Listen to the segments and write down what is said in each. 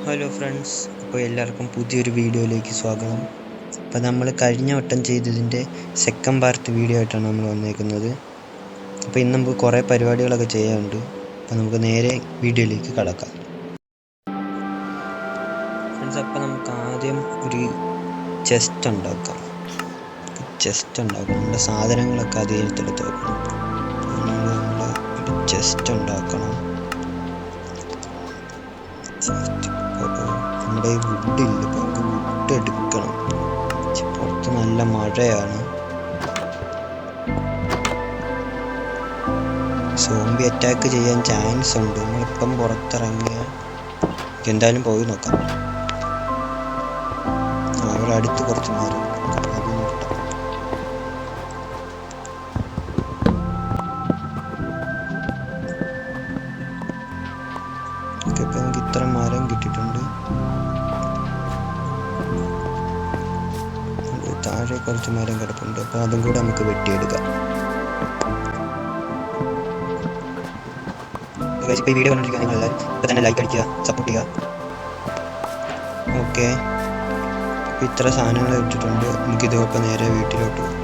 Hello friends, അപ്പോൾ എല്ലാവർക്കും പുതിയൊരു വീഡിയോയിലേക്ക് സ്വാഗതം. അപ്പോൾ നമ്മൾ കഴിഞ്ഞ വട്ടം ചെയ്തതിൻ്റെ സെക്കൻഡ് പാർട്ട് വീഡിയോ ആയിട്ടാണ് നമ്മൾ വന്നേക്കുന്നത്. അപ്പോൾ ഇന്ന് നമുക്ക് കുറേ പരിപാടികളൊക്കെ ചെയ്യാനുണ്ട്. അപ്പോൾ നമുക്ക് നേരെ വീഡിയോയിലേക്ക് കടക്കാം. ഫ്രണ്ട്സ്, അപ്പോൾ നമുക്ക് ആദ്യം ഒരു ചെസ്റ്റ് ഉണ്ടാക്കാം. നമ്മുടെ സാധനങ്ങളൊക്കെ ആദ്യം എടുത്തെടുത്ത് വെക്കണം. നമ്മൾ ഒരു ചെസ്റ്റ് ഉണ്ടാക്കണം. നമ്മുടെ ഈ വുഡില്ല, അപ്പോൾ നമുക്ക് വുഡ് എടുക്കണം. പുറത്ത് നല്ല മഴയാണ്. സോംബി അറ്റാക്ക് ചെയ്യാൻ ചാൻസ് ഉണ്ട്. നമ്മളിപ്പം പുറത്തിറങ്ങിയ എന്തായാലും പോയി നോക്കാം. അവിടെ അടുത്ത് കുറച്ച് മാറി ഇപ്പം നമുക്ക് ഇത്ര മരം കിട്ടിയിട്ടുണ്ട്. താഴെ കുറച്ച് മരം കിടപ്പുണ്ട്, അപ്പോൾ അതും കൂടെ നമുക്ക് വെട്ടിയെടുക്കാം. ഇപ്പോൾ ഈ വീഡിയോ കണ്ടിരിക്കുക നിങ്ങളെല്ലാവരും ഇപ്പോൾ തന്നെ ലൈക്ക് അടിക്കുക, സപ്പോർട്ട് ചെയ്യുക. ഓക്കെ, ഇപ്പോൾ ഇത്ര സാധനങ്ങൾ വെച്ചിട്ടുണ്ട്. നമുക്കിതൊക്കെ നേരെ വീട്ടിലോട്ട് പോകും.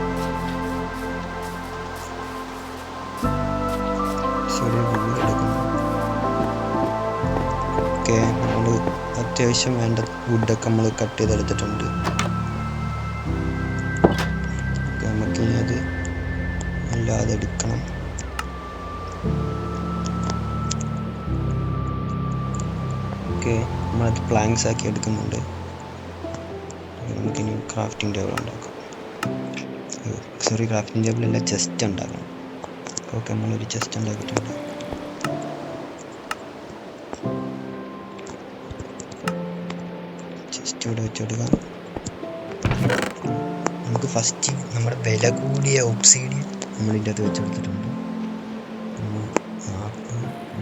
ഓക്കെ, നമ്മൾ അത്യാവശ്യം വേണ്ട വുഡൊക്കെ നമ്മൾ കട്ട് ചെയ്തെടുത്തിട്ടുണ്ട്. നമുക്കിനി അത് അല്ലാതെ എടുക്കണം. ഓക്കെ, നമ്മളത് പ്ലാങ്ക്സ് ആക്കി എടുക്കുന്നുണ്ട്. നമുക്കിനി ക്രാഫ്റ്റിംഗ് ടേബിൾ ഉണ്ടാക്കാം. ക്രാഫ്റ്റിംഗ് ടേബിളല്ല, ചെസ്റ്റ് ഉണ്ടാക്കണം. ഓക്കെ, നമ്മളൊരു ചെസ്റ്റ് ഉണ്ടാക്കിയിട്ടുണ്ട്. ചെസ്റ്റ് ഇവിടെ വെച്ചെടുക്കാം. നമുക്ക് ഫസ്റ്റ് നമ്മുടെ വില കൂടിയ ഒബ്സിഡിയൻ നമ്മളിൻ്റെ അത് വെച്ചെടുത്തിട്ടുണ്ട്.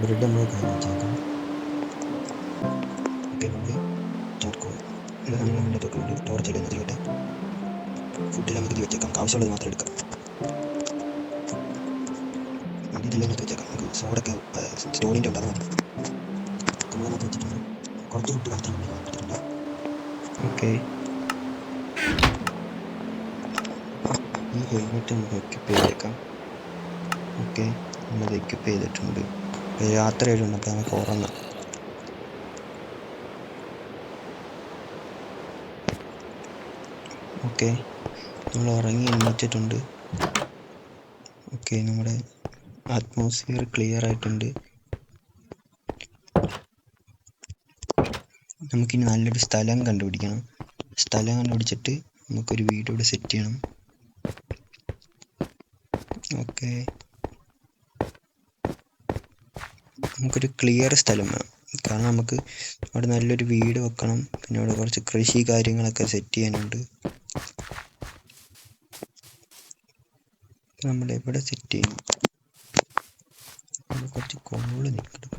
ബ്രെഡ് നമ്മൾ വെച്ചേക്കാം. ഓക്കെ, നമുക്ക് ചാർക്കോൾ ഇത് നമ്മൾ ടോർച്ച് ഇടുന്നതിലോട്ട് ഫുഡിൽ നമുക്ക് ഇത് വെച്ചേക്കാം. ആവശ്യമുള്ളത് മാത്രം എടുക്കാം. ഇതെല്ലാം എടുത്ത് വെച്ചേക്കാം. നമുക്ക് സോഡൊക്കെ സ്റ്റോണിൻ്റെ ഉണ്ടാകാൻ മതി. നമ്മളത് വെച്ചിട്ടുണ്ട്. കുറച്ച് ഫുഡ് കളച്ചാൽ വേണ്ടി എടുത്തിട്ടുണ്ട്. ഓക്കെ, ഈ ഹെൽമെറ്റ് നമുക്ക് എക്വിപ്പ് ചെയ്തേക്കാം. ഓക്കെ, നമ്മളത് എക്വിപ്പ് ചെയ്തിട്ടുണ്ട്. യാത്ര ചെയ്തുകൊണ്ട് അപ്പോൾ നമുക്ക് ഉറങ്ങാം. ഓക്കെ, നമ്മൾ ഉറങ്ങി എണീറ്റിട്ടുണ്ട്. ഓക്കെ, നമ്മുടെ അറ്റ്മോസ്ഫിയർ ക്ലിയർ ആയിട്ടുണ്ട്. നമുക്കിനി നല്ലൊരു സ്ഥലം കണ്ടുപിടിക്കണം. സ്ഥലം കണ്ടുപിടിച്ചിട്ട് നമുക്കൊരു വീട് ഇവിടെ സെറ്റ് ചെയ്യണം. ഓക്കെ, നമുക്കൊരു ക്ലിയർ സ്ഥലം വേണം. കാരണം നമുക്ക് അവിടെ നല്ലൊരു വീട് വെക്കണം. പിന്നെ അവിടെ കുറച്ച് കൃഷി കാര്യങ്ങളൊക്കെ സെറ്റ് ചെയ്യാനുണ്ട്. നമ്മളെവിടെ സെറ്റ് ചെയ്യണം? കുറച്ച് കോള് നിൽക്കണം.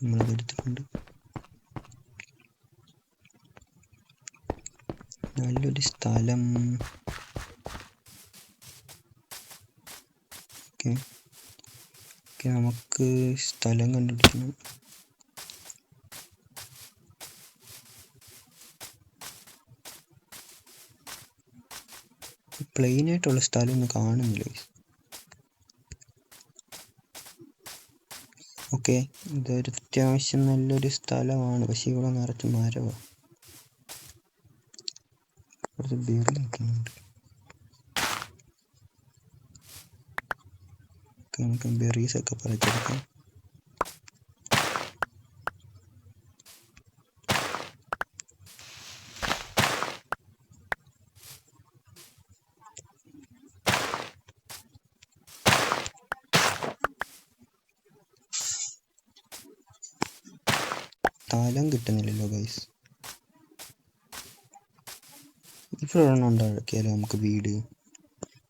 നമ്മളത് എടുത്തിട്ടുണ്ട്. നല്ലൊരു സ്ഥലം. ഓക്കെ, നമുക്ക് സ്ഥലം കണ്ടുപിടിക്കണം. പ്ലെയിനായിട്ടുള്ള സ്ഥലം ഒന്നും കാണുന്നില്ല. ഓക്കെ, ഇതൊരു അത്യാവശ്യം നല്ലൊരു സ്ഥലമാണ്. പക്ഷേ ഇവിടെ നിറച്ച് മരമാണ്. കുറച്ച് ബെറി നിൽക്കുന്നുണ്ട്. നമുക്ക് ബെറീസൊക്കെ പറിച്ചെടുക്കാം. സ്ഥലം കിട്ടുന്നില്ലല്ലോ ഗൈസ്. ഇവിടെ ഒരെണ്ണം ഉണ്ടാക്കിയാലോ നമുക്ക് വീട്.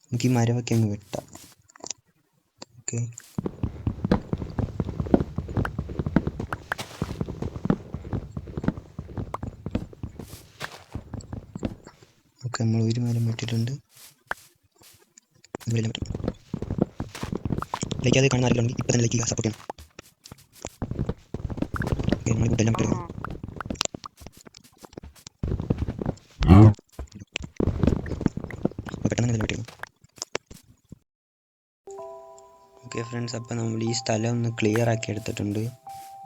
നമുക്ക് ഈ മരമൊക്കെ അങ്ങ് വെട്ടാം. ഓക്കെ, നമ്മൾ ഒരു മരം വെട്ടിയിട്ടുണ്ട്. ഇതുവരെ പറ്റും. ലൈക്ക് അത് കാണുന്ന ആരെങ്കിലും ഇപ്പം തന്നെ ലൈക്ക് ചെയ്യുക, സപ്പോർട്ട് ചെയ്യണം. നമ്മൾ ഇതെല്ലാം എടുക്കണം. പെട്ടെന്ന് തന്നെ വെട്ടിക്കണം. ഓക്കെ ഫ്രണ്ട്സ്, അപ്പോൾ നമ്മൾ ഈ സ്ഥലം ഒന്ന് ക്ലിയർ ആക്കി എടുത്തിട്ടുണ്ട്.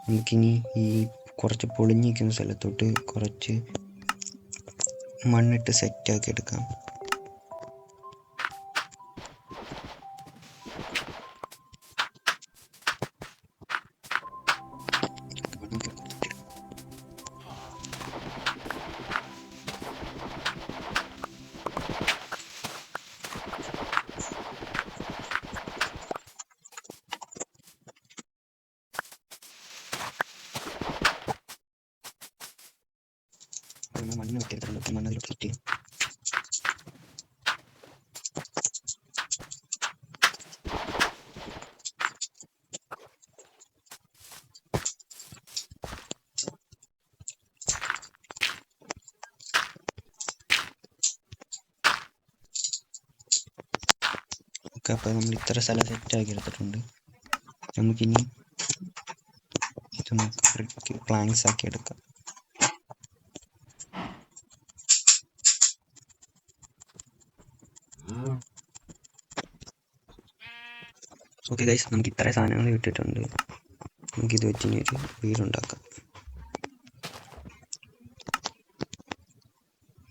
നമുക്കിനി ഈ കുറച്ച് പൊളിഞ്ഞിരിക്കുന്ന സ്ഥലത്തോട്ട് കുറച്ച് മണ്ണിട്ട് സെറ്റാക്കി എടുക്കാം. മണ്ണ് വെട്ടിയെടുത്തിട്ടുണ്ട്. മണ്ണ് അതിലോട്ട് സെറ്റ് ചെയ്യും. ഓക്കെ, അപ്പോൾ നമ്മൾ ഇത്ര സ്ഥലം സെറ്റാക്കി എടുത്തിട്ടുണ്ട്. നമുക്കിനി ഇത് നമുക്ക് പ്ലാങ്ക്സ് ആക്കി എടുക്കാം. ഓക്കെ ഗൈസ്, നമുക്ക് ഇത്ര സാധനങ്ങൾ കിട്ടിയിട്ടുണ്ട്. നമുക്കിത് വെച്ച് ഇനി ഒരു വീടുണ്ടാക്കാം.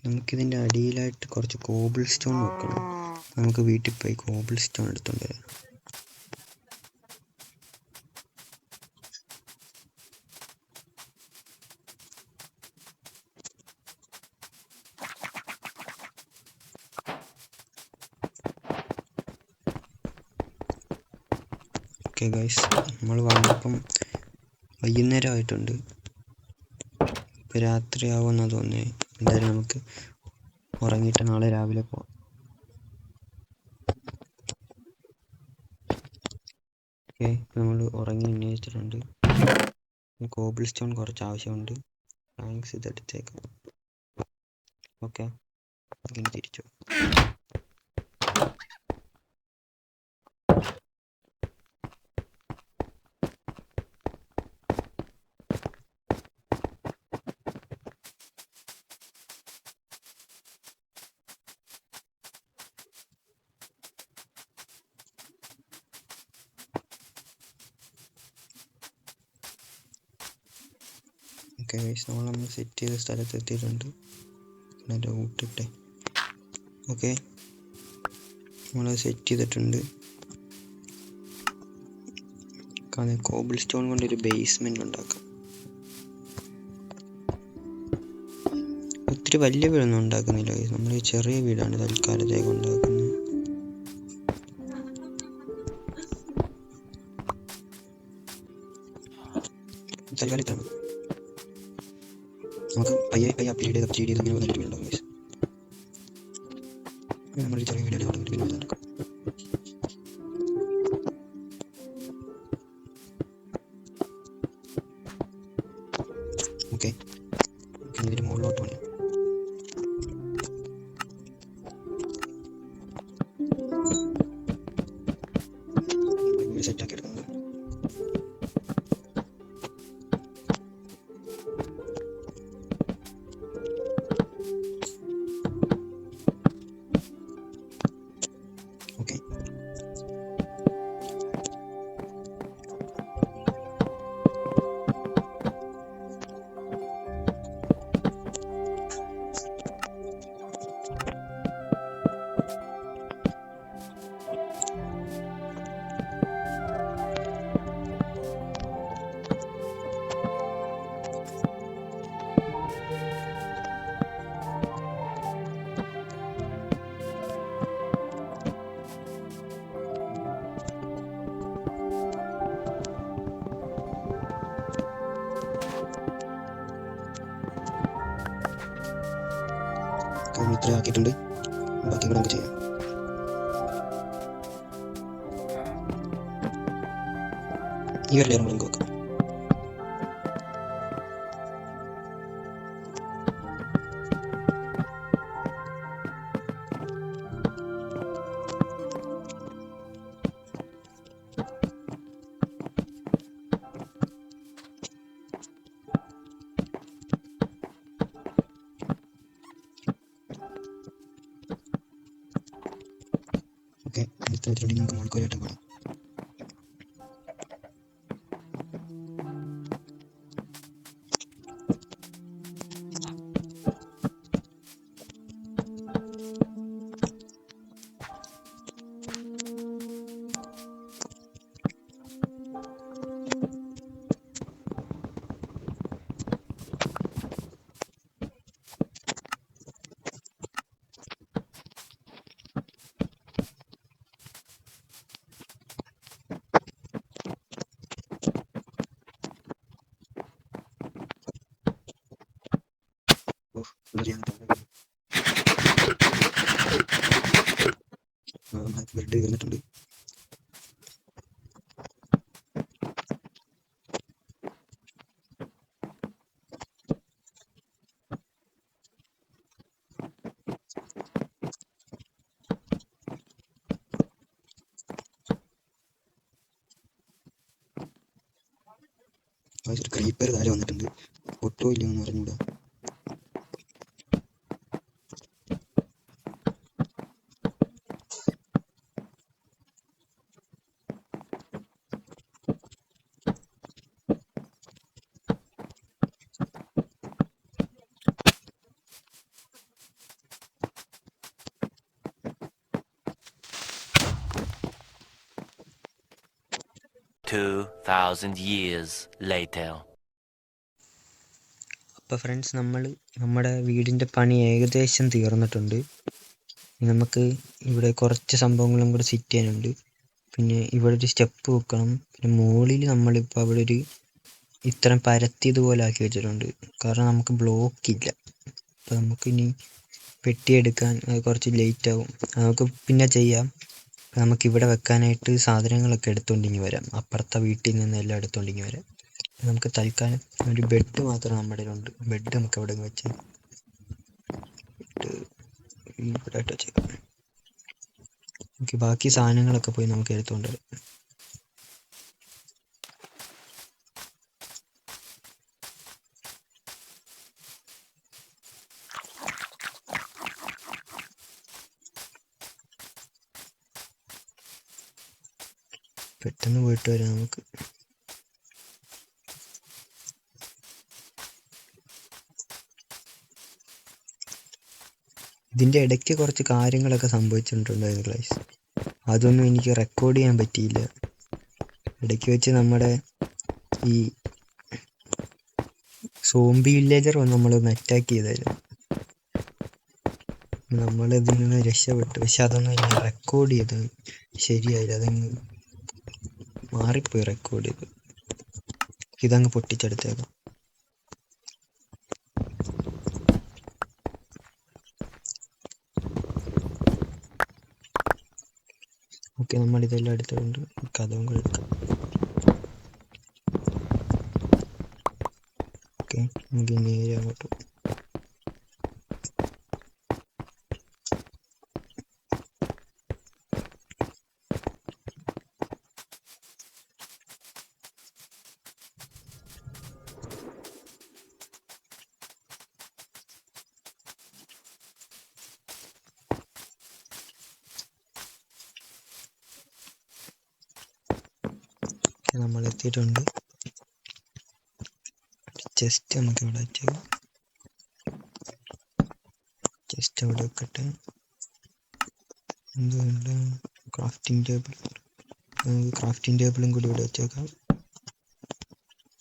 നമുക്കിതിൻ്റെ അടിയിലായിട്ട് കുറച്ച് കോബിൾ സ്റ്റോൺ വെക്കണം. നമുക്ക് വീട്ടിൽ പോയി കോബിൾ സ്റ്റോൺ എടുത്തുകൊണ്ട് വരാം. ഓക്കെ ഗൈസ്, നമ്മൾ വന്നപ്പം വൈകുന്നേരം ആയിട്ടുണ്ട്. ഇപ്പോൾ രാത്രിയാവുമെന്നാ തോന്നുന്നത്. എന്തായാലും നമുക്ക് ഉറങ്ങിയിട്ട് നാളെ രാവിലെ പോവാം. ഓക്കെ, ഇപ്പോൾ നമ്മൾ ഉറങ്ങി എണീറ്റിട്ടുണ്ട്. കോബിൾ സ്റ്റോൺ കുറച്ച് ആവശ്യമുണ്ട്. താങ്ക്സ്, ഇതെടുത്തേക്കാം. ഓക്കെ, ഇങ്ങനെ തിരിച്ചു. ഓക്കെ ഗൈസ്, നമ്മൾ സെറ്റ് ചെയ്ത സ്ഥലത്ത് എത്തിയിട്ടുണ്ട്. അതിൻ്റെ ഊട്ടിട്ടെ. ഓക്കെ, നമ്മൾ സെറ്റ് ചെയ്തിട്ടുണ്ട്. കോബിൾ സ്റ്റോൺ കൊണ്ടൊരു ബേസ്മെൻറ്റ് ഉണ്ടാക്കാം. ഒത്തിരി വലിയ വീടൊന്നും ഉണ്ടാക്കുന്നില്ല ഗൈസ്, നമ്മൾ ഈ ചെറിയ വീടാണ് തൽക്കാലത്തേക്ക് ഉണ്ടാക്കുന്നത്. തൽക്കാലത്താണ് നമുക്ക് പയ്യെ അപ്ഗ്രേഡ് ചെയ്ത് അങ്ങനെ വന്നിട്ട് വീടുണ്ടാകും ഗൈസ്. നമ്മൾ ഈ ചെറിയ വീഡിയോ തുടങ്ങിയിട്ട് പിന്നെ നടക്കും. ഓക്കെ, ഇതിൻ്റെ മുകളിലോട്ട് പണിയാം. സെറ്റാക്കി എടുക്കുന്നത്. ഓക്കെ, ഇത്ര ആക്കിയിട്ടുണ്ട്. ബാക്കി കൂടെ നമുക്ക് ചെയ്യാം. ഈ ഒരു ലെയർ നമുക്ക് വെക്കാം. അടുത്ത വെച്ചിട്ടുണ്ടെങ്കിൽ നമുക്ക് മുൾക്കോലായിട്ട് പോകണം. ബ്രെഡ് കയറിയിട്ടുണ്ട്. ഒരു ക്രീപ്പർ താഴെ വന്നിട്ടുണ്ട്. ഒട്ടോ ഇല്ലയെന്ന് പറഞ്ഞൂടാ. years later. അപ്പോൾ ഫ്രണ്ട്സ്, നമ്മുടെ വീടിൻ്റെ പണി ഏകദേശം തീർന്നിട്ടുണ്ട്. നമുക്ക് ഇവിടെ കുറച്ച് സംഭവങ്ങളും കൂടെ സെറ്റ് ചെയ്യാനുണ്ട്. പിന്നെ ഇവിടെ ഒരു സ്റ്റെപ്പ് വെക്കണം. പിന്നെ മുകളിൽ നമ്മളിപ്പോൾ അവിടെ ഒരു ഇത്രയും പരത്തിയതുപോലെ ആക്കി വെച്ചിട്ടുണ്ട്. കാരണം നമുക്ക് ബ്ലോക്കില്ല. അപ്പോൾ നമുക്കിനി വെട്ടിയെടുക്കാൻ കുറച്ച് ലേറ്റ് ആവും. നമുക്ക് പിന്നെ ചെയ്യാം. നമുക്കിവിടെ വെക്കാനായിട്ട് സാധനങ്ങളൊക്കെ എടുത്തുകൊണ്ടിങ്ങി വരാം. അപ്പുറത്തെ വീട്ടിൽ നിന്ന് എല്ലാം എടുത്തുകൊണ്ടിങ്ങി വരാം. നമുക്ക് തൽക്കാലം ഒരു ബെഡ് മാത്രം നമ്മുടെ കയ്യിലുണ്ട്. ബെഡ് നമുക്ക് അവിടെ വെച്ച് ഇവിടെ ആയിട്ട് വെച്ചേക്കാം. നമുക്ക് ബാക്കി സാധനങ്ങളൊക്കെ പോയി നമുക്ക് എടുത്തുകൊണ്ട് വരാം. പെട്ടെന്ന് പോയിട്ട് വരാം നമുക്ക്. ഇതിൻ്റെ ഇടയ്ക്ക് കുറച്ച് കാര്യങ്ങളൊക്കെ സംഭവിച്ചിട്ടുണ്ടായിരുന്നു ഗൈസ്. അതൊന്നും എനിക്ക് റെക്കോർഡ് ചെയ്യാൻ പറ്റിയില്ല. ഇടയ്ക്ക് വെച്ച് നമ്മുടെ ഈ സോംബി വില്ലേജർ വന്ന് നമ്മളൊന്ന് അറ്റാക്ക് ചെയ്തായിരുന്നു. നമ്മളിതിൽ നിന്ന് രക്ഷപ്പെട്ടു. പക്ഷെ അതൊന്നും ഞാൻ റെക്കോർഡ് ചെയ്തത് ശരിയായില്ല. അതങ്ങ് മാറിപ്പോയി റെക്കോർഡ് ചെയ്ത്. ഇതങ്ങ് പൊട്ടിച്ചെടുത്തേക്കാം. ഓക്കെ, നമ്മളിതെല്ലാം എടുത്തിട്ടുണ്ട്. അതും കൂടെ എടുക്കാം. ഓക്കെ, നമുക്ക് നേരെ അങ്ങോട്ട് നമ്മൾ എത്തിയിട്ടുണ്ട്. ചെസ്റ്റ് നമുക്ക് ഇവിടെ വെച്ചേക്കാം. ചെസ്റ്റ് അവിടെ വെക്കട്ടെ. എന്തുകൊണ്ട് ക്രാഫ്റ്റിംഗ് ടേബിൾ, നമുക്ക് ക്രാഫ്റ്റിംഗ് ടേബിളും കൂടി ഇവിടെ വെച്ചേക്കാം.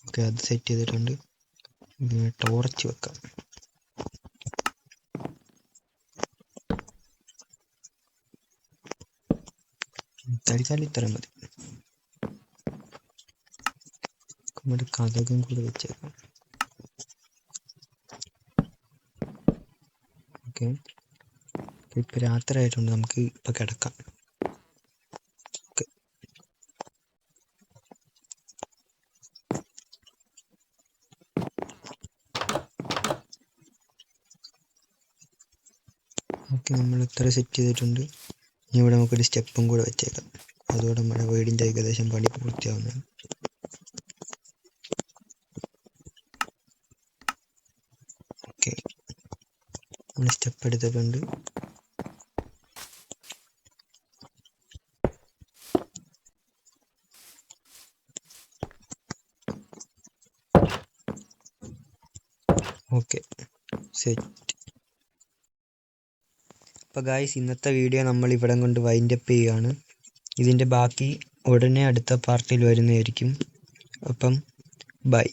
ഓക്കെ, അത് സെറ്റ് ചെയ്തിട്ടുണ്ട്. പിന്നെ ടോർച്ച് വെക്കാം. തൽക്കാലം ഇത്രയും മതി. നമ്മുടെ കഥകും കൂടി വെച്ചേക്കാം. ഓക്കെ, ഇപ്പം രാത്രി ആയിട്ടുണ്ട്. നമുക്ക് ഇപ്പം കിടക്കാം. ഓക്കെ, ഓക്കെ, നമ്മൾ ഇത്ര സെറ്റ് ചെയ്തിട്ടുണ്ട്. ഇനി ഇവിടെ നമുക്കൊരു സ്റ്റെപ്പും കൂടെ വെച്ചേക്കാം. അതോടെ നമ്മുടെ വീടിൻ്റെ ഏകദേശം പണി പൂർത്തിയാവുന്നതാണ്. ഓക്കെ, നമ്മൾ സ്റ്റെപ്പ് എടുത്തിട്ടുണ്ട്. Okay, set. അപ്പോൾ ഗായ്സ്, ഇന്നത്തെ വീഡിയോ നമ്മൾ ഇവിടം കൊണ്ട് വൈൻഡപ്പ് ചെയ്യുകയാണ്. ഇതിൻ്റെ ബാക്കി ഉടനെ അടുത്ത പാർട്ടിൽ വരുന്നതായിരിക്കും. അപ്പം ബൈ.